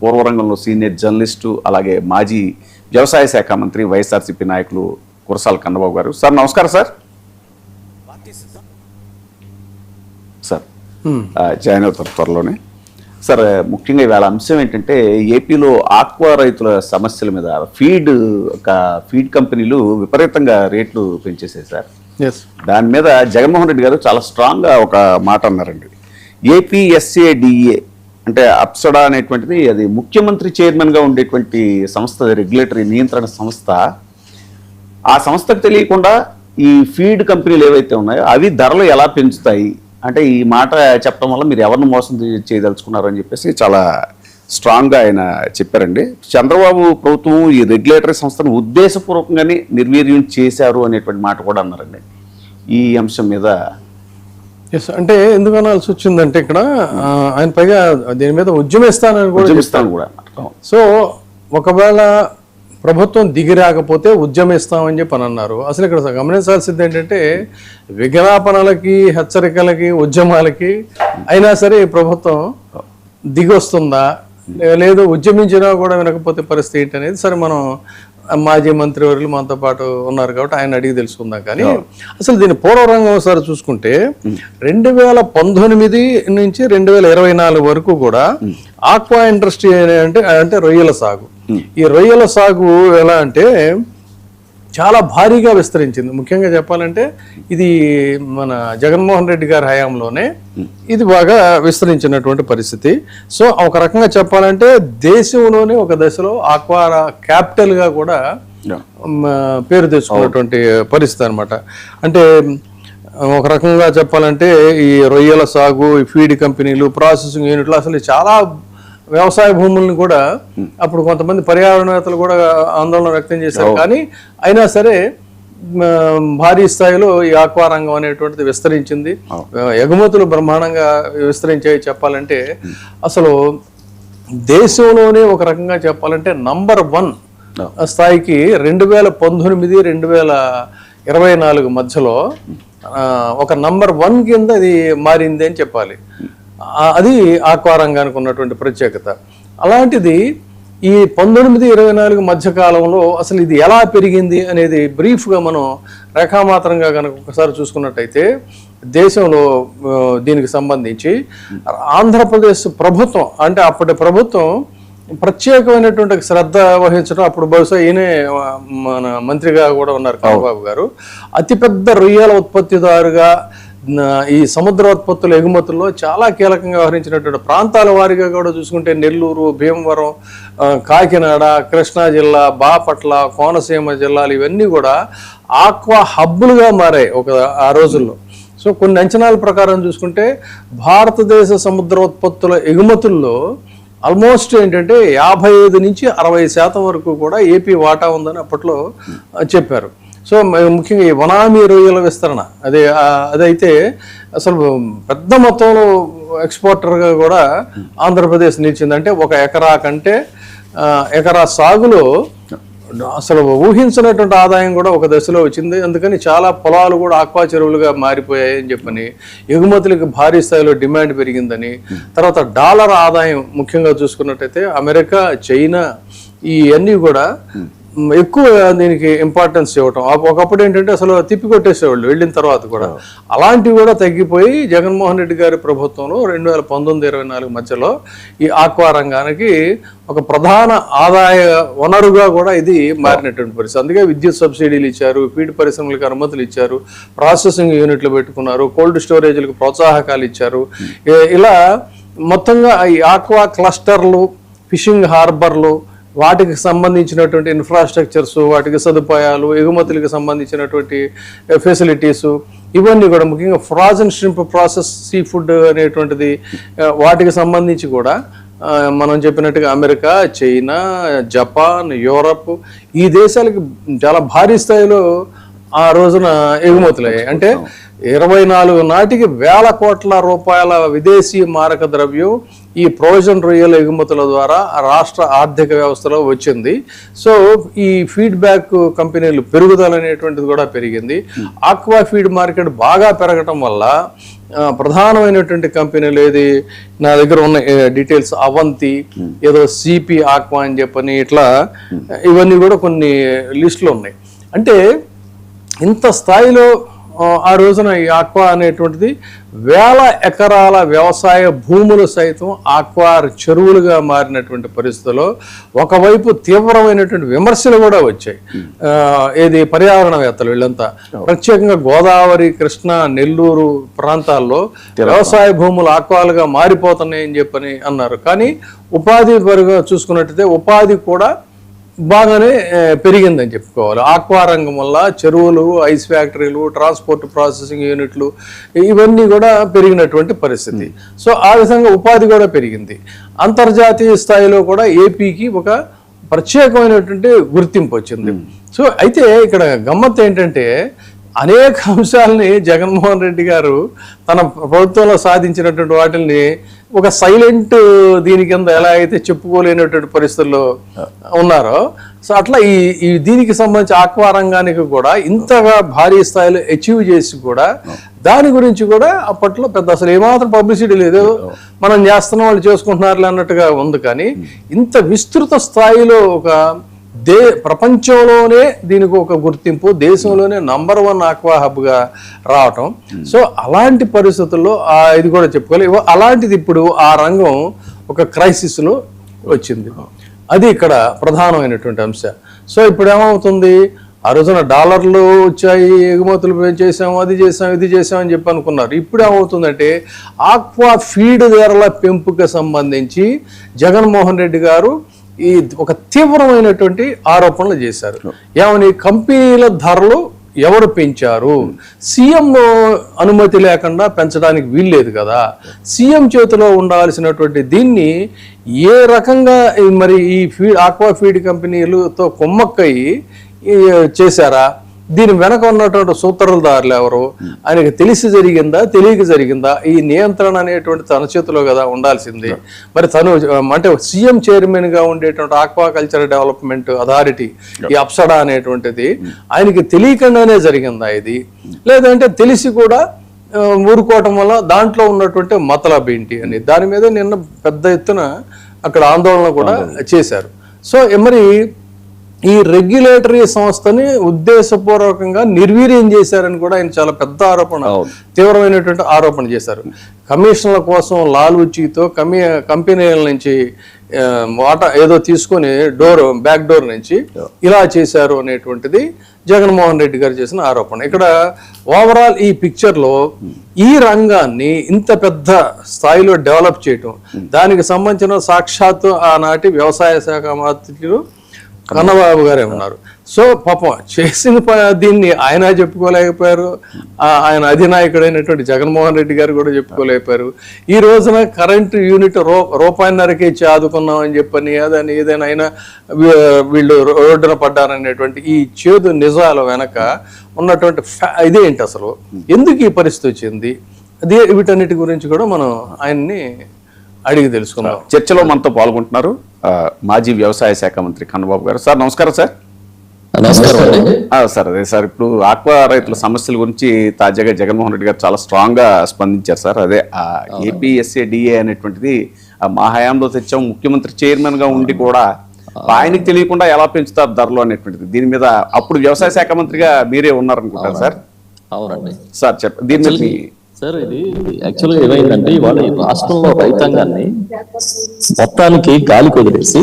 పూర్వరంగంలో senior journalist, అలాగే మాజీ వ్యవసాయ శాఖ మంత్రి, వైఎస్ఆర్సీపీ నాయకులు కురసాల కన్నబాబు గారు. సార్ నమస్కారం సార్. సార్ జాయిన్ అవుతారు త్వరలోనే. సార్ ముఖ్యంగా ఇవాళ అంశం ఏంటంటే ఏపీలో ఆక్వా రైతుల సమస్యల మీద ఫీడ్ కంపెనీలు విపరీతంగా రేట్లు పెంచేసాయి సార్. దాని మీద జగన్మోహన్ రెడ్డి గారు చాలా స్ట్రాంగ్గా ఒక మాట అన్నారండి. ఏపీఎస్ఏడిఏ అంటే అప్సడా అనేటువంటిది, అది ముఖ్యమంత్రి చైర్మన్గా ఉండేటువంటి సంస్థ, రెగ్యులేటరీ నియంత్రణ సంస్థ. ఆ సంస్థకు తెలియకుండా ఈ ఫీడ్ కంపెనీలు ఏవైతే ఉన్నాయో అవి ధరలు ఎలా పెంచుతాయి అంటే, ఈ మాట చెప్పడం వల్ల మీరు ఎవరిని మోసం చేయదలుచుకున్నారు అని చెప్పేసి చాలా స్ట్రాంగ్గా ఆయన చెప్పారండి. చంద్రబాబు ప్రభుత్వం ఈ రెగ్యులేటరీ సంస్థను ఉద్దేశపూర్వకంగానే నిర్వీర్యం చేశారు అనేటువంటి మాట కూడా అన్నారండి. ఈ అంశం మీద అంటే ఎందుకు అనాల్సి వచ్చిందంటే, ఇక్కడ ఆయన పైగా దీని మీద ఉద్యమిస్తాను కూడా. సో ఒకవేళ ప్రభుత్వం దిగి రాకపోతే ఉద్యమిస్తామని చెప్పి అని అన్నారు. అసలు ఇక్కడ గమనించాల్సింది ఏంటంటే, విజ్ఞాపనలకి, హెచ్చరికలకి, ఉద్యమాలకి అయినా సరే ప్రభుత్వం దిగి వస్తుందా, లేదు ఉద్యమించినా కూడా వినకపోతే పరిస్థితి ఏంటి అనేది సరే మనం మాజీ మంత్రివర్యులు మనతో పాటు ఉన్నారు కాబట్టి ఆయన అడిగి తెలుసుకుందాం. కానీ అసలు దీని పూర్వరంగం ఒకసారి చూసుకుంటే 2019 నుంచి 2024 వరకు కూడా ఆక్వా ఇండస్ట్రీ అంటే రొయ్యల సాగు, ఈ రొయ్యల సాగు ఎలా అంటే చాలా భారీగా విస్తరించింది. ముఖ్యంగా చెప్పాలంటే ఇది మన జగన్మోహన్ రెడ్డి గారి హయాంలోనే ఇది బాగా విస్తరించినటువంటి పరిస్థితి. సో ఒక రకంగా చెప్పాలంటే దేశంలోనే ఒక దశలో ఆక్వా క్యాపిటల్గా కూడా పేరు తెచ్చుకున్నటువంటి పరిస్థితి అనమాట. అంటే ఒక రకంగా చెప్పాలంటే ఈ రొయ్యల సాగు, ఈ ఫీడ్ కంపెనీలు, ప్రాసెసింగ్ యూనిట్లు, అసలు చాలా వ్యవసాయ భూములను కూడా అప్పుడు కొంతమంది పర్యావరణవేత్తలు కూడా ఆందోళన వ్యక్తం చేశారు. కానీ అయినా సరే భారీ స్థాయిలో ఈ ఆక్వా రంగం అనేటువంటిది విస్తరించింది. ఎగుమతులు బ్రహ్మాండంగా విస్తరించాయి. చెప్పాలంటే అసలు దేశంలోనే ఒక రకంగా చెప్పాలంటే నంబర్ 1 స్థాయికి 2019, 2024 మధ్యలో ఒక నంబర్ 1 కింద అది మారింది అని చెప్పాలి. అది ఆక్వా రంగానికి ఉన్నటువంటి ప్రత్యేకత. అలాంటిది ఈ 19-24 మధ్య కాలంలో అసలు ఇది ఎలా పెరిగింది అనేది బ్రీఫ్గా మనం రేఖామాత్రంగా కనుక ఒకసారి చూసుకున్నట్టయితే, దేశంలో దీనికి సంబంధించి ఆంధ్రప్రదేశ్ ప్రభుత్వం అంటే అప్పటి ప్రభుత్వం ప్రత్యేకమైనటువంటి శ్రద్ధ వహించడం, అప్పుడు బహుశా ఈయనే మన మంత్రిగా కూడా ఉన్నారు కన్నబాబు గారు, అతిపెద్ద రొయ్యల ఉత్పత్తిదారుగా ఈ సముద్ర ఉత్పత్తుల ఎగుమతుల్లో చాలా కీలకంగా వ్యవహరించినటువంటి ప్రాంతాల వారిగా కూడా చూసుకుంటే నెల్లూరు, భీమవరం, కాకినాడ, కృష్ణా జిల్లా, బాపట్ల, కోనసీమ జిల్లాలు ఇవన్నీ కూడా ఆక్వా హబ్బులుగా మారాయి ఆ రోజుల్లో. సో కొన్ని అంచనాల ప్రకారం చూసుకుంటే భారతదేశ సముద్ర ఉత్పత్తుల ఎగుమతుల్లో ఆల్మోస్ట్ ఏంటంటే 55 నుంచి 60% వరకు కూడా ఏపీ వాటా ఉందని అప్పట్లో చెప్పారు. సో ముఖ్యంగా ఈ వనామీ రొయ్యల విస్తరణ అదైతే అసలు పెద్ద మొత్తంలో ఎక్స్పోర్టర్గా కూడా ఆంధ్రప్రదేశ్ నిలిచింది. అంటే ఒక ఎకరా సాగులో అసలు ఊహించినటువంటి ఆదాయం కూడా ఒక దశలో వచ్చింది. అందుకని చాలా పొలాలు కూడా ఆక్వా చెరువులుగా మారిపోయాయి అని చెప్పని, ఎగుమతులకు భారీ స్థాయిలో డిమాండ్ పెరిగిందని, తర్వాత డాలర్ ఆదాయం ముఖ్యంగా చూసుకున్నట్టయితే అమెరికా, చైనా ఇవన్నీ కూడా ఎక్కువ దీనికి ఇంపార్టెన్స్ ఇవ్వటం. ఒకప్పుడు ఏంటంటే అసలు తిప్పి కొట్టేసేవాళ్ళు వెళ్ళిన తర్వాత కూడా. అలాంటివి కూడా తగ్గిపోయి జగన్మోహన్ రెడ్డి గారి ప్రభుత్వంలో 2019-24 మధ్యలో ఈ ఆక్వా రంగానికి ఒక ప్రధాన ఆదాయ వనరుగా కూడా ఇది మారినటువంటి పరిస్థితి. అందుకే విద్యుత్ సబ్సిడీలు ఇచ్చారు, ఫీడ్ పరిశ్రమలకు అనుమతులు ఇచ్చారు, ప్రాసెసింగ్ యూనిట్లు పెట్టుకున్నారు, కోల్డ్ స్టోరేజ్లకు ప్రోత్సాహకాలు ఇచ్చారు. ఇలా మొత్తంగా ఈ ఆక్వా క్లస్టర్లు, ఫిషింగ్ హార్బర్లు, వాటికి సంబంధించినటువంటి ఇన్ఫ్రాస్ట్రక్చర్స్, వాటికి సదుపాయాలు, ఎగుమతులకు సంబంధించినటువంటి ఫెసిలిటీసు, ఇవన్నీ కూడా ముఖ్యంగా frozen shrimp process sea food అనేటువంటిది, వాటికి సంబంధించి కూడా మనం చెప్పినట్టుగా అమెరికా, చైనా, జపాన్, యూరప్ ఈ దేశాలకి చాలా భారీ స్థాయిలో ఆ రోజున ఎగుమతులయ్యాయి. అంటే 24 నాటికి వేల కోట్ల రూపాయల విదేశీ మారక ద్రవ్యం ఈ ఫ్రోజన్ రొయ్యల ఎగుమతుల ద్వారా రాష్ట్ర ఆర్థిక వ్యవస్థలో వచ్చింది. సో ఈ ఫీడ్బ్యాక్ కంపెనీలు పెరుగుదల అనేటువంటిది కూడా పెరిగింది. ఆక్వా ఫీడ్ మార్కెట్ బాగా పెరగటం వల్ల ప్రధానమైనటువంటి కంపెనీలు ఏది నా దగ్గర ఉన్న డీటెయిల్స్, అవంతి, ఏదో సిపి ఆక్వా అని చెప్పని, ఇట్లా ఇవన్నీ కూడా కొన్ని లిస్టులు ఉన్నాయి. అంటే ఇంత స్థాయిలో ఆ రోజున ఈ ఆక్వా అనేటువంటిది వేల ఎకరాల వ్యవసాయ భూములు సైతం ఆక్వా చెరువులుగా మారినటువంటి పరిస్థితుల్లో ఒకవైపు తీవ్రమైనటువంటి విమర్శలు కూడా వచ్చాయి. ఏది పర్యావరణవేత్తలు వీళ్ళంతా ప్రత్యేకంగా గోదావరి, కృష్ణా, నెల్లూరు ప్రాంతాల్లో వ్యవసాయ భూములు ఆక్వాలుగా మారిపోతున్నాయని చెప్పని అన్నారు. కానీ ఉపాధి పరంగా చూసుకున్నట్టయితే ఉపాధి కూడా బాగానే పెరిగిందని చెప్పుకోవాలి. ఆక్వా రంగం వల్ల చెరువులు, ఐస్ ఫ్యాక్టరీలు, ట్రాన్స్పోర్ట్ ప్రాసెసింగ్ యూనిట్లు ఇవన్నీ కూడా పెరిగినటువంటి పరిస్థితి. సో ఆ విధంగా ఉపాధి కూడా పెరిగింది. అంతర్జాతీయ స్థాయిలో కూడా ఏపీకి ఒక ప్రత్యేకమైనటువంటి గుర్తింపు వచ్చింది. సో అయితే ఇక్కడ గమ్మత్తు ఏంటంటే అనేక అంశాలని జగన్మోహన్ రెడ్డి గారు తన ప్రభుత్వంలో సాధించినటువంటి వాటిని ఒక సైలెంట్ దీని కింద ఎలా అయితే చెప్పుకోలేనటువంటి పరిస్థితుల్లో ఉన్నారో, సో అట్లా ఈ దీనికి సంబంధించి ఆక్వా రంగానికి కూడా ఇంతగా భారీ స్థాయిలో అచీవ్ చేసి కూడా దాని గురించి కూడా అప్పట్లో పెద్ద అసలు ఏమాత్రం పబ్లిసిటీ లేదు. మనం చేస్తున్నాం, వాళ్ళు చేసుకుంటున్నారు అన్నట్టుగా ఉంది. కానీ ఇంత విస్తృత స్థాయిలో ఒక ప్రపంచంలోనే దీనికి ఒక గుర్తింపు, దేశంలోనే #1 ఆక్వా హబ్గా రావటం. సో అలాంటి పరిస్థితుల్లో ఇది కూడా చెప్పుకోవాలి. అలాంటిది ఇప్పుడు ఆ రంగం ఒక క్రైసిస్లో వచ్చింది. అది ఇక్కడ ప్రధానమైనటువంటి అంశం. సో ఇప్పుడు ఏమవుతుంది, ఆ రోజున డాలర్లు వచ్చాయి, ఎగుమతులు చేసాము, అది చేసాం, ఇది చేసాం అని చెప్పి అనుకున్నారు. ఇప్పుడు ఏమవుతుందంటే ఆక్వా ఫీడ్ ధరల పెంపుకి సంబంధించి జగన్మోహన్ రెడ్డి గారు ఈ ఒక తీవ్రమైనటువంటి ఆరోపణలు చేశారు. ఏమని, కంపెనీల ధరలు ఎవరు పెంచారు, సీఎం అనుమతి లేకుండా పెంచడానికి వీల్లేదు కదా, సీఎం చేతిలో ఉండాల్సినటువంటి దీన్ని ఏ రకంగా మరి ఈ ఆక్వా ఫీడ్ కంపెనీలతో కుమ్మక్కయి చేశారా, దీని వెనక ఉన్నటువంటి సూత్రధారులు ఎవరు, ఆయనకి తెలిసి జరిగిందా, తెలియక జరిగిందా, ఈ నియంత్రణ అనేటువంటి తన చేతిలో కదా ఉండాల్సింది. మరి తను అంటే సీఎం చైర్మన్ గా ఉండేటువంటి ఆక్వాకల్చర్ డెవలప్మెంట్ అథారిటీ, ఈ అప్సడా అనేటువంటిది ఆయనకి తెలియకుండానే జరిగిందా ఇది, లేదంటే తెలిసి కూడా ఊరుకోవటం వల్ల దాంట్లో ఉన్నటువంటి మతలబ్ ఏంటి అని దాని మీద నిన్న పెద్ద ఎత్తున అక్కడ ఆందోళన కూడా చేశారు. సో మరి ఈ రెగ్యులేటరీ సంస్థని ఉద్దేశపూర్వకంగా నిర్వీర్యం చేశారని కూడా ఆయన చాలా పెద్ద ఆరోపణ, తీవ్రమైనటువంటి ఆరోపణ చేశారు. కమిషన్ల కోసం లాలూచీతో కంపెనీల నుంచి వాటా ఏదో తీసుకొని బ్యాక్ డోర్ నుంచి ఇలా చేశారు అనేటువంటిది జగన్మోహన్ రెడ్డి గారు చేసిన ఆరోపణ. ఇక్కడ ఓవరాల్ ఈ పిక్చర్లో ఈ రంగాన్ని ఇంత పెద్ద స్థాయిలో డెవలప్ చేయటం, దానికి సంబంధించిన సాక్షాత్తు ఆనాటి వ్యవసాయ శాఖ మంత్రులు కన్నబాబు గారే ఉన్నారు. సో పాపం చేసిన దీన్ని ఆయన చెప్పుకోలేకపోయారు, ఆయన అధినాయకుడైనటువంటి జగన్మోహన్ రెడ్డి గారు కూడా చెప్పుకోలేకపోయారు. ఈ రోజున కరెంటు యూనిట్ రూపాయిన్నరకే ఆదుకున్నామని చెప్పని అదని ఏదైనా అయినా వీళ్ళు రోడ్డున పడ్డారనేటువంటి ఈ చేదు నిజాల వెనక ఉన్నటువంటి ఇదేంటి, అసలు ఎందుకు ఈ పరిస్థితి వచ్చింది, అదే వీటన్నిటి గురించి కూడా మనం ఆయన్ని అడిగి తెలుసుకున్నాం. చర్చలో మనతో పాల్గొంటున్నారు మాజీ వ్యవసాయ శాఖ మంత్రి కన్నబాబు గారు. సార్ నమస్కారం. సార్ సార్ అదే సార్, ఇప్పుడు ఆక్వా రైతుల సమస్యల గురించి తాజాగా జగన్మోహన్ రెడ్డి గారు చాలా స్ట్రాంగ్ గా స్పందించారు. సార్ అదే ఏపీఎస్ఏడిఏ అనేటువంటిది మా హయాంలో తెచ్చాం, ముఖ్యమంత్రి చైర్మన్ గా ఉండి కూడా ఆయనకి తెలియకుండా ఎలా పెంచుతారు ధరలు అనేటువంటిది, దీని మీద అప్పుడు వ్యవసాయ శాఖ మంత్రిగా మీరే ఉన్నారనుకుంటారు సార్. అవునండి సార్ చెప్పండి దీని మీద. సార్ ఇది యాక్చువల్గా ఏమైందంటే ఇవాళ ఈ రాష్ట్రంలో రైతాంగాన్ని మొత్తానికి గాలి కుదిరేసి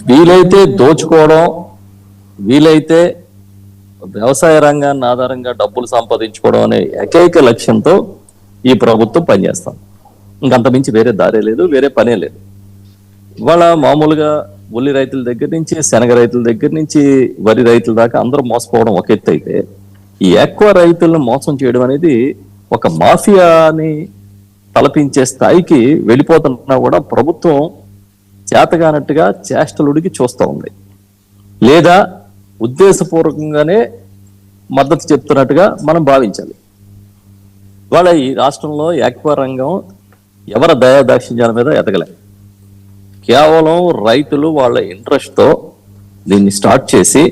వీలైతే దోచుకోవడం, వీలైతే వ్యవసాయ రంగాన్ని ఆధారంగా డబ్బులు సంపాదించుకోవడం అనే ఏకైక లక్ష్యంతో ఈ ప్రభుత్వం పనిచేస్తాం. ఇంకంత మించి వేరే దారే లేదు, వేరే పనే లేదు. ఇవాళ మామూలుగా ఉల్లి రైతుల దగ్గర నుంచి శనగ రైతుల దగ్గర నుంచి వరి రైతుల దాకా అందరూ మోసపోవడం ఒక ఎత్తు అయితే, ఈ ఆక్వా రైతులను మోసం చేయడం అనేది ఒక మాఫియాని తలపించే స్థాయికి వెళ్ళిపోతున్నా కూడా ప్రభుత్వం చేతగానట్టుగా చేష్టలుడికి చూస్తూ ఉంది. లేదా ఉద్దేశపూర్వకంగానే మద్దతు చెప్తున్నట్టుగా మనం భావించాలి. ఇవాళ ఈ రాష్ట్రంలో ఆక్వా రంగం ఎవరి దయాదాక్షిణ్యాల మీద ఎదగలే. కేవలం రైతులు వాళ్ళ ఇంట్రెస్ట్ తో దీన్ని స్టార్ట్ చేసి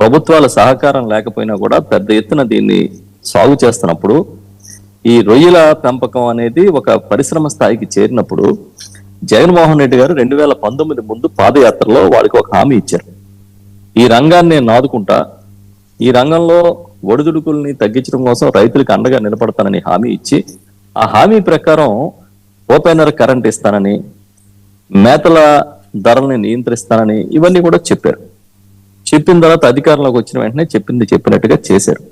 ప్రభుత్వాల సహకారం లేకపోయినా కూడా పెద్ద ఎత్తున దీన్ని సాగు చేస్తున్నప్పుడు, ఈ రొయ్యల పెంపకం అనేది ఒక పరిశ్రమ స్థాయికి చేరినప్పుడు జగన్మోహన్ రెడ్డి గారు 2019 ముందు పాదయాత్రలో వాళ్ళకి ఒక హామీ ఇచ్చారు. ఈ రంగాన్ని నేను నాదుకుంటా, ఈ రంగంలో ఒడిదుడుకుల్ని తగ్గించడం కోసం రైతులకు అండగా నిలబడతానని హామీ ఇచ్చి, ఆ హామీ ప్రకారం ఓపెనర్ కరెంట్ ఇస్తానని, మేతల ధరల్ని నియంత్రిస్తానని ఇవన్నీ కూడా చెప్పారు. చెప్పిన తర్వాత అధికారంలోకి వచ్చిన వెంటనే చెప్పింది చెప్పినట్టుగా చేశారు.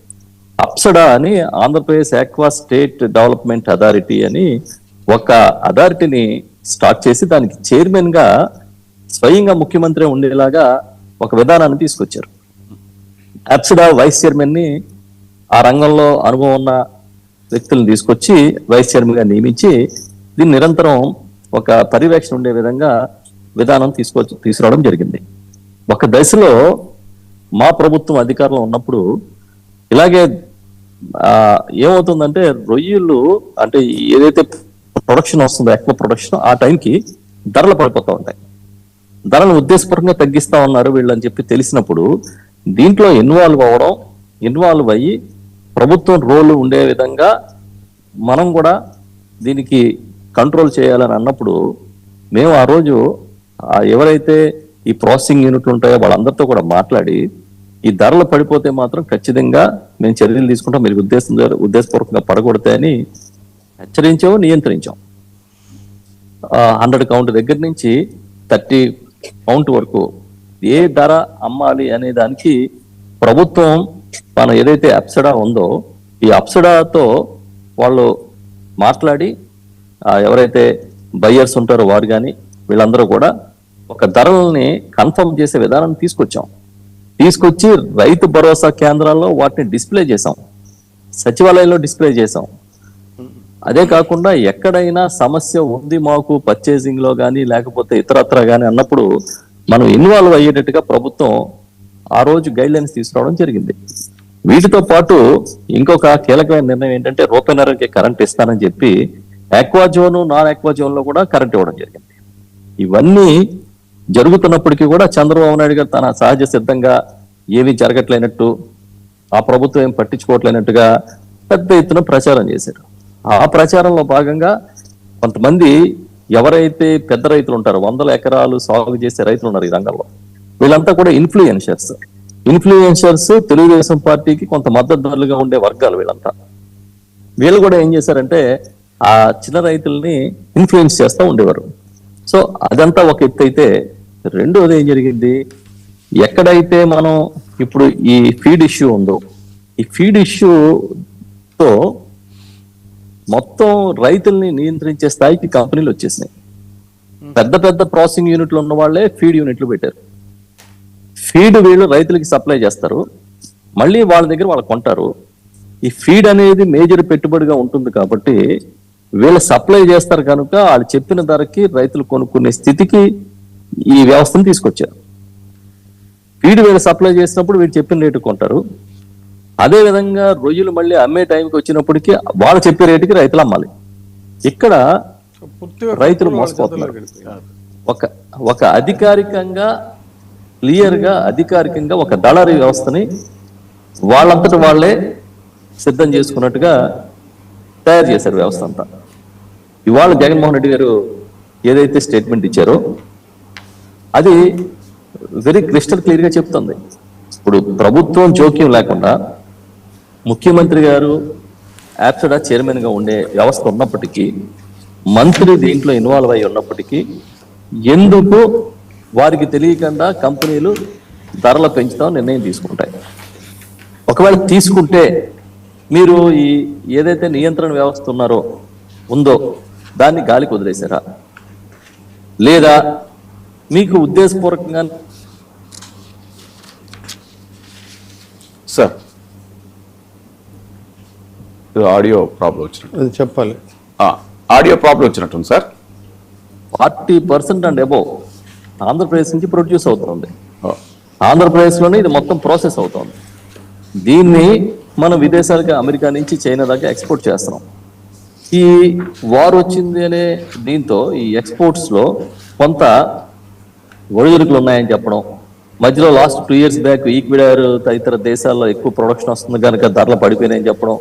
అప్సడా అని Andhra Pradesh aqua state development authority అని ఒక అథారిటీని స్టార్ట్ చేసి దానికి చైర్మన్ గా స్వయంగా ముఖ్యమంత్రి ఉండేలాగా ఒక విధానాన్ని తీసుకొచ్చారు. అప్సడా వైస్ చైర్మన్ ని ఆ రంగంలో అనుభవం ఉన్న వ్యక్తులను తీసుకొచ్చి వైస్ చైర్మన్ గా నియమించి దీన్ని నిరంతరం ఒక పర్యవేక్షణ ఉండే విధంగా విధానం తీసుకురావడం జరిగింది. ఒక దశలో మా ప్రభుత్వం అధికారంలో ఉన్నప్పుడు ఇలాగే ఏమవుతుందంటే రొయ్యలు అంటే ఏదైతే ప్రొడక్షన్ వస్తుందో ఎక్కువ ప్రొడక్షన్ ఆ టైంకి ధరలు పడిపోతూ ఉంటాయి. ధరలు ఉద్దేశపూర్వకంగా తగ్గిస్తా ఉన్నారు వీళ్ళు అని చెప్పి తెలిసినప్పుడు దీంట్లో ఇన్వాల్వ్ అయ్యి ప్రభుత్వం రోల్ ఉండే విధంగా మనం కూడా దీనికి కంట్రోల్ చేయాలని అన్నప్పుడు మేము ఆ రోజు ఎవరైతే ఈ ప్రాసెసింగ్ యూనిట్లు ఉంటాయో వాళ్ళందరితో కూడా మాట్లాడి ఈ ధరలు పడిపోతే మాత్రం ఖచ్చితంగా మేము చర్యలు తీసుకుంటాం, మీరు ఉద్దేశపూర్వకంగా పడకూడతాయని హెచ్చరించాము, నియంత్రించాం. 100 కౌంట్ దగ్గర నుంచి 30 కౌంట్ వరకు ఏ ధర అమ్మాలి అనే దానికి ప్రభుత్వం మనం ఏదైతే అప్సడా ఉందో ఈ అప్సడాతో వాళ్ళు మాట్లాడి ఎవరైతే బయ్యర్స్ ఉంటారో వారు కానీ వీళ్ళందరూ కూడా ఒక ధరల్ని కన్ఫర్మ్ చేసే విధానాన్ని తీసుకొచ్చి రైతు భరోసా కేంద్రాల్లో వాటిని డిస్ప్లే చేసాం, సచివాలయంలో డిస్ప్లే చేసాం. అదే కాకుండా ఎక్కడైనా సమస్య ఉంది మాకు పర్చేసింగ్ లో కానీ లేకపోతే ఇతరత్ర కానీ అన్నప్పుడు మనం ఇన్వాల్వ్ అయ్యేటట్టుగా ప్రభుత్వం ఆ రోజు గైడ్ లైన్స్ తీసుకురావడం జరిగింది. వీటితో పాటు ఇంకొక కీలకమైన నిర్ణయం ఏంటంటే ఓపెనర్కి కరెంట్ ఇస్తానని చెప్పి aqua zone, non aqua zone లో కూడా కరెంట్ ఇవ్వడం జరిగింది. ఇవన్నీ జరుగుతున్నప్పటికీ కూడా చంద్రబాబు నాయుడు గారు తన సహజ సిద్ధంగా ఏమీ జరగట్లేనట్టు, ఆ ప్రభుత్వం ఏం పట్టించుకోవట్లేనట్టుగా పెద్ద ఎత్తున ప్రచారం చేశారు. ఆ ప్రచారంలో భాగంగా కొంతమంది ఎవరైతే పెద్ద రైతులు ఉంటారో 100 ఎకరాలు సాగు చేసే రైతులు ఉన్నారు ఈ రంగంలో, వీళ్ళంతా కూడా ఇన్ఫ్లుయెన్షర్స్ తెలుగుదేశం పార్టీకి కొంత మద్దతుదారులుగా ఉండే వర్గాలు వీళ్ళంతా. వీళ్ళు కూడా ఏం చేశారంటే ఆ చిన్న రైతుల్ని ఇన్ఫ్లుయెన్స్ చేస్తూ ఉండేవారు. సో అదంతా ఒక ఎత్తు అయితే, రెండోది ఏం జరిగింది, ఎక్కడైతే మనం ఇప్పుడు ఈ ఫీడ్ ఇష్యూ ఉందో ఈ ఫీడ్ ఇష్యూతో మొత్తం రైతుల్ని నియంత్రించే స్థాయికి కంపెనీలు వచ్చేసినాయి. పెద్ద ప్రాసెసింగ్ యూనిట్లు ఉన్న వాళ్ళే ఫీడ్ యూనిట్లు పెట్టారు. ఫీడ్ వీళ్ళు రైతులకి సప్లై చేస్తారు, మళ్ళీ వాళ్ళ దగ్గర వాళ్ళు కొంటారు. ఈ ఫీడ్ అనేది మేజర్ పెట్టుబడిగా ఉంటుంది కాబట్టి వీళ్ళు సప్లై చేస్తారు కనుక వాళ్ళు చెప్పిన ధరకి రైతులు కొనుక్కునే స్థితికి ఈ వ్యవస్థను తీసుకొచ్చారు. ఫీడ్ వీళ్ళు సప్లై చేసినప్పుడు వీళ్ళు చెప్పిన రేటు కొంటారు. అదే విధంగా రొయ్యలు మళ్ళీ అమ్మే టైంకి వచ్చినప్పటికీ వాళ్ళు చెప్పే రేటుకి రైతులు అమ్మాలి. ఇక్కడ రైతులు మోసపోతున్నారు. ఒక అధికారికంగా అధికారికంగా ఒక దళారీ వ్యవస్థని వాళ్ళంతటి వాళ్ళే సిద్ధం చేసుకున్నట్టుగా తయారు చేశారు వ్యవస్థ అంతా. ఇవాళ జగన్మోహన్ రెడ్డి గారు ఏదైతే స్టేట్మెంట్ ఇచ్చారో అది వెరీ క్రిస్టల్ క్లియర్ గా చెప్తుంది. ఇప్పుడు ప్రభుత్వం జోక్యం లేకుండా ముఖ్యమంత్రి గారు యాప్సడా చైర్మన్ గా ఉండే వ్యవస్థ ఉన్నప్పటికీ, మంత్రి దీంట్లో ఇన్వాల్వ్ అయి ఉన్నప్పటికీ ఎందుకు వారికి తెలియకుండా కంపెనీలు ధరలు పెంచుతాం నిర్ణయం తీసుకుంటాయి. ఒకవేళ తీసుకుంటే మీరు ఈ ఏదైతే నియంత్రణ వ్యవస్థ ఉందో దాన్ని గాలికి వదిలేశారా, లేదా మీకు ఉద్దేశపూర్వకంగా? సార్ ఆడియో ప్రాబ్లం వచ్చినట్టు అది చెప్పాలి. ఆడియో ప్రాబ్లం వచ్చినట్టుంది సార్. 40% అండ్ అబోవ్ ఆంధ్రప్రదేశ్ నుంచి ప్రొడ్యూస్ అవుతుంది. ఆంధ్రప్రదేశ్ లోనే ఇది మొత్తం ప్రాసెస్ అవుతుంది. దీన్ని మనం విదేశాలకి అమెరికా నుంచి చైనా దాకా ఎక్స్పోర్ట్ చేస్తున్నాం. ఈ వార్ వచ్చింది అనే దీంతో ఈ ఎక్స్పోర్ట్స్ లో కొంత ఒడిదుడుకులు ఉన్నాయని చెప్పడం, మధ్యలో లాస్ట్ 2 years బ్యాక్ ఈక్విడార్ తదితర దేశాల్లో ఎక్కువ ప్రొడక్షన్ వస్తుంది కనుక ధరలు పడిపోయినాయని చెప్పడం,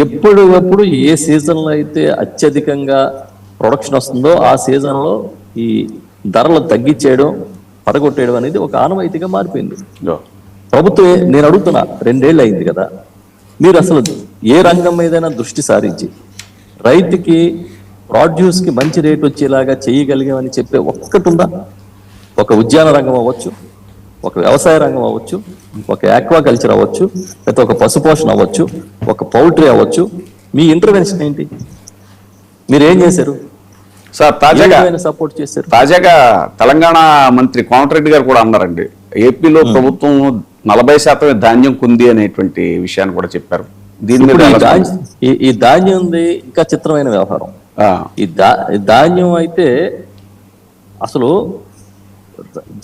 ఎప్పుడు ఏ సీజన్లో అయితే అత్యధికంగా ప్రొడక్షన్ వస్తుందో ఆ సీజన్లో ఈ ధరలు తగ్గించేయడం, పడగొట్టేయడం అనేది ఒక ఆనవాయితీగా మారిపోయింది. ప్రభుత్వం నేను అడుగుతున్నా, 2 ఏళ్ళు అయింది కదా, మీరు అసలు ఏ రంగం మీదైనా దృష్టి సారించి రైతుకి ప్రాడ్యూస్ కి మంచి రేట్ వచ్చేలాగా చేయగలిగామని చెప్పే ఒక్కటి ఉందా? ఒక ఉద్యాన రంగం అవ్వచ్చు, ఒక వ్యవసాయ రంగం అవ్వచ్చు, ఒక ఆక్వాకల్చర్ అవ్వచ్చు, లేకపోతే ఒక పశుపోషణ అవ్వచ్చు, ఒక పౌల్ట్రీ అవ్వచ్చు, మీ ఇంటర్వెన్షన్ ఏంటి? మీరేం చేశారు సార్? సపోర్ట్ చేశారు. తాజాగా తెలంగాణ మంత్రి కోమటిరెడ్డి గారు కూడా అన్నారండి, ఏపీలో ప్రభుత్వం 40% ధాన్యం కుంది అనేటువంటి విషయాన్ని కూడా చెప్పారు. దీని మీద ఈ ధాన్యం ఉంది ఇంకా చిత్రమైన వ్యవహారం. ఈ ధాన్యం అయితే అసలు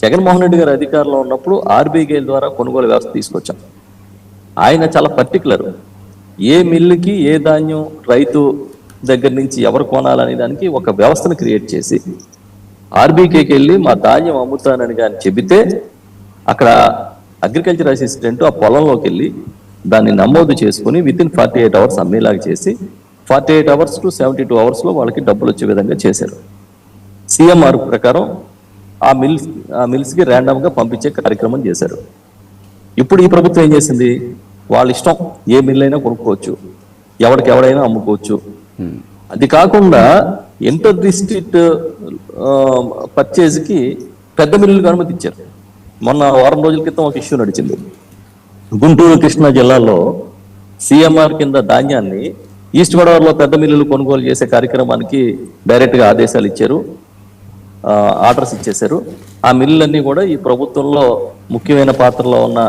జగన్మోహన్ రెడ్డి గారు అధికారంలో ఉన్నప్పుడు ఆర్బీఐ ద్వారా కొనుగోలు వ్యవస్థ తీసుకొచ్చాం. ఆయన చాలా పర్టికులర్, ఏ మిల్లుకి ఏ ధాన్యం రైతు దగ్గర నుంచి ఎవరు కొనాలనే దానికి ఒక వ్యవస్థను క్రియేట్ చేసి ఆర్బీకేకి వెళ్ళి మా ధాన్యం అమ్ముతానని కానీ చెబితే అక్కడ అగ్రికల్చర్ అసిస్టెంట్ ఆ పొలంలోకి వెళ్ళి దాన్ని నమోదు చేసుకుని వితిన్ 48 hours అమ్మేలాగా చేసి 48 hours to 72 hours వాళ్ళకి డబ్బులు వచ్చే విధంగా చేశారు. సిఎంఆర్ ప్రకారం ఆ మిల్స్కి ర్యాండమ్గా పంపించే కార్యక్రమం చేశారు. ఇప్పుడు ఈ ప్రభుత్వం ఏం చేసింది? వాళ్ళ ఇష్టం, ఏ మిల్ అయినా కొనుక్కోవచ్చు, ఎవరికెవడైనా అమ్ముకోవచ్చు. అది కాకుండా ఇంటర్ డిస్ట్రిక్ట్ పర్చేజ్కి పెద్ద మిల్లులకు అనుమతి ఇచ్చారు. మొన్న వారం రోజుల క్రితం ఒక ఇష్యూ నడిచింది. గుంటూరు కృష్ణా జిల్లాలో సిఎంఆర్ కింద ధాన్యాన్ని ఈస్ట్ గోదావరిలో పెద్ద మిల్లులు కొనుగోలు చేసే కార్యక్రమానికి డైరెక్ట్గా ఆదేశాలు ఇచ్చారు, ఆర్డర్స్ ఇచ్చేశారు. ఆ మిల్లులన్నీ కూడా ఈ ప్రభుత్వంలో ముఖ్యమైన పాత్రలో ఉన్న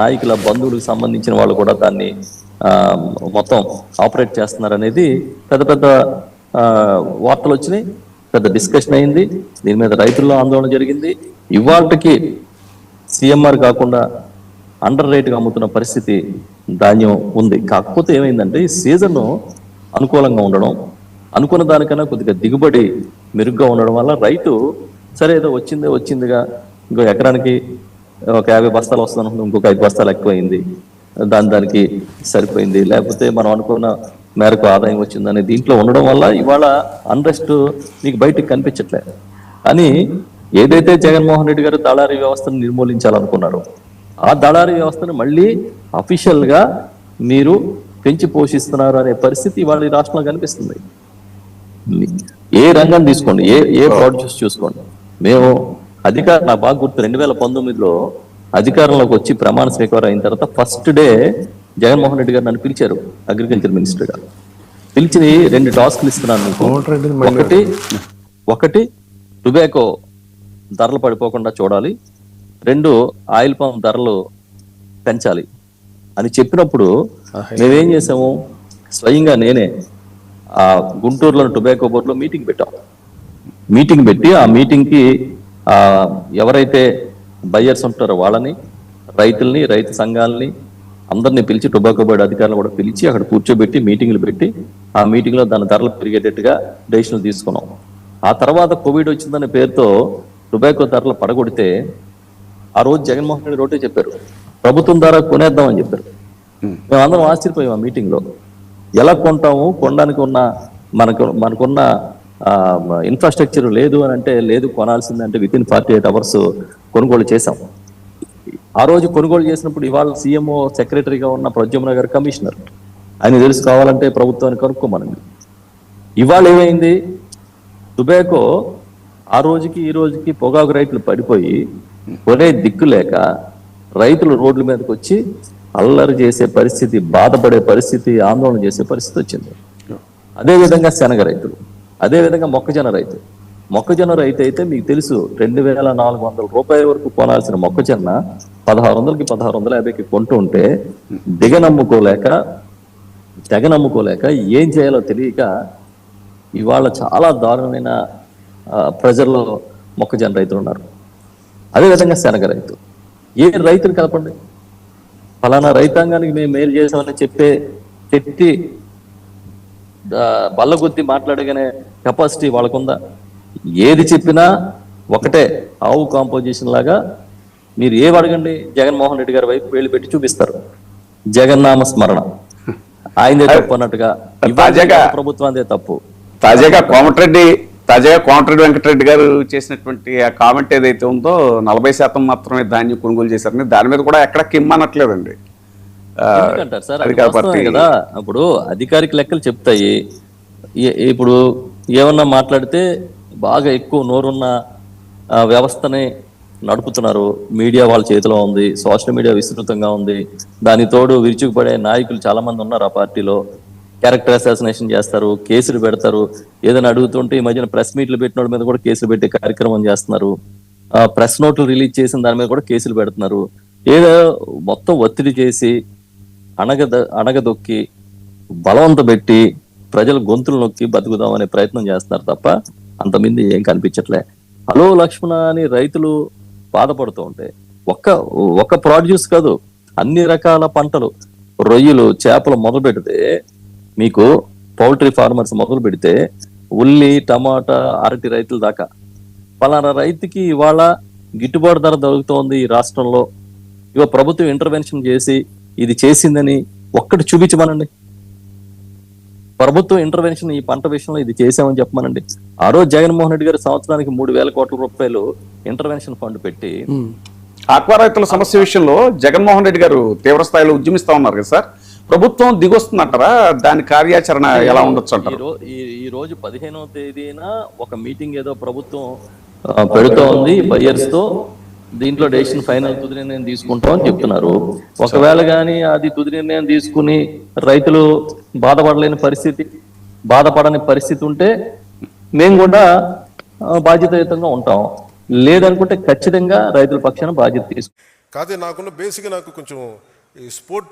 నాయకుల బంధువులకు సంబంధించిన వాళ్ళు కూడా దాన్ని మొత్తం ఆపరేట్ చేస్తున్నారు అనేది పెద్ద పెద్ద వార్తలు వచ్చినాయి, పెద్ద డిస్కషన్ అయింది. దీని మీద రైతుల్లో ఆందోళన జరిగింది. ఇవాళకి సిఎంఆర్ కాకుండా అండర్ రేట్గా అమ్ముతున్న పరిస్థితి ధాన్యం ఉంది. కాకపోతే ఏమైందంటే ఈ సీజన్ అనుకూలంగా ఉండడం, అనుకున్న దానికన్నా కొద్దిగా దిగుబడి మెరుగ్గా ఉండడం వల్ల రైతు సరే ఏదో వచ్చిందిగా ఇంకో ఎకరానికి ఒక 50 బస్తాలు వస్తుంది అనుకుంటే ఇంకొక 5 బస్తాలు ఎక్కువైంది, దానికి సరిపోయింది, లేకపోతే మనం అనుకున్న మేరకు ఆదాయం వచ్చిందని దీంట్లో ఉండడం వల్ల ఇవాళ అన్రెస్ట్ మీకు బయటికి కనిపించట్లేదు. కానీ ఏదైతే జగన్మోహన్ రెడ్డి గారు దళారీ వ్యవస్థను నిర్మూలించాలనుకున్నారో ఆ దళారీ వ్యవస్థను మళ్ళీ అఫీషియల్ గా మీరు పెంచి పోషిస్తున్నారు అనే పరిస్థితి ఇవాళ ఈ రాష్ట్రంలో కనిపిస్తుంది. ఏ రంగం తీసుకోండి, ఏ ప్రొడ్యూస్ చూసుకోండి. మేము నాకు బాగా గుర్తు, 2019లో అధికారంలోకి వచ్చి ప్రమాణ స్వీకారం అయిన తర్వాత ఫస్ట్ డే జగన్మోహన్ రెడ్డి గారు నన్ను పిలిచారు అగ్రికల్చర్ మినిస్టర్ గా. పిలిచి 2 టాస్క్లు ఇస్తున్నాను. ఒకటి టొబాకో ధరలు పడిపోకుండా చూడాలి, 2 ఆయిల్ పామ్ ధరలు పెంచాలి అని చెప్పినప్పుడు మేమేం చేసాము, స్వయంగా నేనే ఆ గుంటూరులో టొబాకో బోర్డులో మీటింగ్ పెట్టాం. మీటింగ్ పెట్టి ఆ మీటింగ్కి ఎవరైతే బయ్యర్స్ ఉంటారో వాళ్ళని, రైతుల్ని, రైతు సంఘాలని అందరినీ పిలిచి, టొబాకో బోర్డు అధికారులను కూడా పిలిచి అక్కడ కూర్చోబెట్టి మీటింగ్లు పెట్టి ఆ మీటింగ్లో దాని ధరలు పెరిగేటట్టుగా డెసిషన్లు తీసుకున్నాం. ఆ తర్వాత కోవిడ్ వచ్చిందనే పేరుతో టొబాకో ధరలు పడగొడితే ఆ రోజు జగన్మోహన్ రెడ్డి రోటే చెప్పారు, ప్రభుత్వం ద్వారా కొనేద్దామని చెప్పారు. మేమందరం ఆశ్చర్యపోయాం ఆ మీటింగ్లో. ఎలా కొంటాము, కొనడానికి ఉన్న మనకున్న ఇన్ఫ్రాస్ట్రక్చర్ లేదు అని అంటే లేదు, కొనాల్సిందంటే వితిన్ 48 hours కొనుగోలు చేశాం. ఆ రోజు కొనుగోలు చేసినప్పుడు ఇవాళ సీఎంఓ సెక్రటరీగా ఉన్న ప్రద్యుమ్న గారు కమిషనర్, ఆయన తెలుసు, కావాలంటే ప్రభుత్వాన్ని కనుక్కోమనండి. ఇవాళ ఏమైంది, టొబాకో ఆ రోజుకి ఈ రోజుకి పొగాకు రైతులు పడిపోయి కొనే దిక్కు లేక రైతులు రోడ్ల మీదకి వచ్చి అల్లరి చేసే పరిస్థితి, బాధపడే పరిస్థితి, ఆందోళన చేసే పరిస్థితి వచ్చింది. అదేవిధంగా శనగ రైతులు, అదేవిధంగా మొక్కజొన్న రైతు అయితే మీకు తెలుసు 2400 రూపాయల వరకు కొనాల్సిన మొక్కజొన్న 1600కి 1650కి కొంటూ ఉంటే జగనమ్ముకోలేక ఏం చేయాలో తెలియక ఇవాళ చాలా దారుణమైన ప్రజల్లో మొక్కజొన్న రైతులు ఉన్నారు. అదేవిధంగా శనగ రైతు, ఏ రైతులు కలపండి, ఫలానా రైతాంగానికి మేము మేలు చేసామని చెప్పి బల్లగుద్ది మాట్లాడగానే కెపాసిటీ వాళ్ళకుందా? ఏది చెప్పినా ఒకటే ఆవు కాంపోజిషన్ లాగా మీరు ఏవి అడగండి జగన్మోహన్ రెడ్డి గారి వైపు వేలు పెట్టి చూపిస్తారు. జగన్నామ స్మరణ ఆయనదే తప్పు అన్నట్టుగా, ప్రభుత్వాందే తప్పు. తాజాగా కోమటిరెడ్డి వెంకటరెడ్డి గారు చేసినటువంటి ఆ కామెంట్ ఏదైతే ఉందో 40% మాత్రమే ధాన్యం కొనుగోలు చేశారని, దాని మీద కూడా ఎక్కడ కిమ్మనట్లేదండి ఎందుకంటారు సార్? అది వాస్తవమే కదా. ఇప్పుడు అధికారిక లెక్కలు చెప్తాయి. ఇప్పుడు ఏమన్నా మాట్లాడితే బాగా ఎక్కువ నోరున్న వ్యవస్థని నడుపుతున్నారు. మీడియా వాళ్ళ చేతిలో ఉంది, సోషల్ మీడియా విస్తృతంగా ఉంది. దాని తోడు విరుచుకుపడే నాయకులు చాలా మంది ఉన్నారు ఆ పార్టీలో. క్యారెక్టర్ అసాసినేషన్ చేస్తారు, కేసులు పెడతారు. ఏదైనా అడుగుతుంటే ఈ మధ్యన ప్రెస్ మీట్లు పెట్టిన మీద కూడా కేసులు పెట్టే కార్యక్రమం చేస్తున్నారు. ప్రెస్ నోట్లు రిలీజ్ చేసిన దాని మీద కూడా కేసులు పెడుతున్నారు. ఏదో మొత్తం ఒత్తిడి చేసి అణగదొక్కి బలవంత పెట్టి ప్రజల గొంతులు నొక్కి బతుకుదామనే ప్రయత్నం చేస్తున్నారు తప్ప అంతమంది ఏం కనిపించట్లే. హలో లక్ష్మణ అని రైతులు బాధపడుతూ ఉంటే ఒక్క ప్రొడ్యూస్ కాదు, అన్ని రకాల పంటలు, రొయ్యలు, చేపలు మొదలు పెడితే, మీకు పౌల్ట్రీ ఫార్మర్స్ మొదలు పెడితే, ఉల్లి, టమాటా, అరటి రైతుల దాకా పలానా రైతుకి ఇవాళ గిట్టుబాటు ధర దొరుకుతోంది ఈ రాష్ట్రంలో, ఇవ ప్రభుత్వం ఇంటర్వెన్షన్ చేసి ఇది చేసిందని ఒక్కటి చూపించమనండి. ప్రభుత్వం ఇంటర్వెన్షన్ ఈ పంట విషయంలో ఇది చేసామని చెప్పమనండి. ఆ రోజు జగన్మోహన్ రెడ్డి గారు సంవత్సరానికి 3,000 కోట్ల రూపాయలు ఇంటర్వెన్షన్ ఫండ్ పెట్టి ఆక్వా రైతుల సమస్య విషయంలో జగన్మోహన్ రెడ్డి గారు తీవ్ర స్థాయిలో ఉద్యమిస్తా ఉన్నారు కదా సార్, ప్రభుత్వం దిగొస్తుందంటారా? దాని కార్యాచరణ ఎలా ఉండొచ్చు అంటారు? ఈ రోజు 15వ తేదీన ఒక మీటింగ్ ఏదో ప్రభుత్వం పెడుతూ ఉంది బయ్యర్స్ తో. దీంట్లో డెసిషన్ ఫైనల్ తుది నిర్ణయం తీసుకుంటాం అని చెప్తున్నారు. ఒకవేళ కానీ అది తుది నిర్ణయం తీసుకుని రైతులు బాధపడని పరిస్థితి ఉంటే మేము కూడా బాధ్యతాయుతంగా ఉంటాం. లేదనుకుంటే ఖచ్చితంగా రైతుల పక్షాన బాధ్యత తీసుకుంటాం. కాదే నాకున్న బేసిక్ నాకు కొంచెం ఈ స్పోర్ట్